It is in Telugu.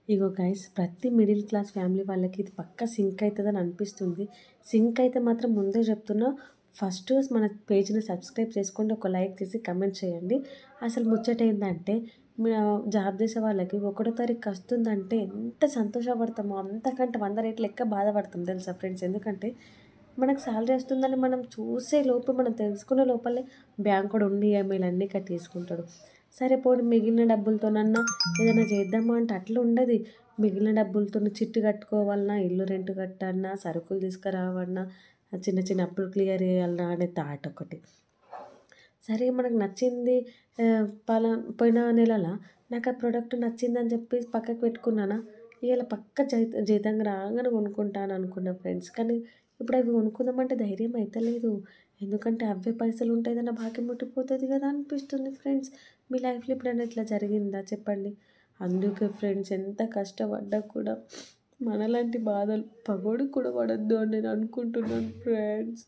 ఇగో గైస్ ప్రతి మిడిల్ క్లాస్ ఫ్యామిలీ వాళ్ళకి ఇది పక్కా సింక్ అవుతుందని అనిపిస్తుంది. సింక్ అయితే మాత్రం ముందే చెప్తున్నా, ఫస్ట్ మన పేజ్ని సబ్స్క్రైబ్ చేసుకోండి, ఒక లైక్ చేసి కమెంట్ చేయండి. అసలు ముచ్చట ఏంటంటే జాబ్ చేసే వాళ్ళకి 1వ తారీఖు వస్తుందంటే ఎంత సంతోషపడతామో అంతకంటే 100 రెట్లు ఎక్కువ బాధపడతాం తెలుసా ఫ్రెండ్స్. ఎందుకంటే మనకు శాలరీ వస్తుందని మనం చూసే లోపు, మనం తెలుసుకునే లోపలే బ్యాంకుడు ఉండి ఈఎంఐలు అన్నీ కట్టేసుకుంటాడు. సరే పోనీ మిగిలిన డబ్బులతోనన్నా ఏదైనా చేద్దామా అంటే అట్లా ఉండదు. మిగిలిన డబ్బులతో చిట్టు కట్టుకోవాలన్నా, ఇల్లు రెంట్ కట్టాలన్నా, సరుకులు తీసుకురావన్నా, చిన్న చిన్న అప్పులు క్లియర్ చేయాలన్నా అనే థాట్ ఒకటి. సరే మనకు నచ్చింది, పోయిన నెలలో నాకు ఆ ప్రోడక్ట్ నచ్చిందని చెప్పి పక్కకు పెట్టుకున్నానా, ఇవాళ పక్క జీతం రాగానే కొనుక్కుంటాను అనుకున్నా ఫ్రెండ్స్. కానీ ఇప్పుడు అవి కొనుక్కుందామంటే ధైర్యం అయితలేదు. ఎందుకంటే అవే పైసలు ఉంటే ఏదైనా బాకీ ముట్టిపోతుంది కదా అనిపిస్తుంది ఫ్రెండ్స్. మీ లైఫ్‌లో ఎప్పుడైనా ఇట్లా జరిగిందా చెప్పండి? అందుకే ఫ్రెండ్స్ ఎంత కష్టపడ్డా కూడా మనలాంటి బాధలు పగోడికి కూడా పడొద్దు అని నేను అనుకుంటున్నాను ఫ్రెండ్స్.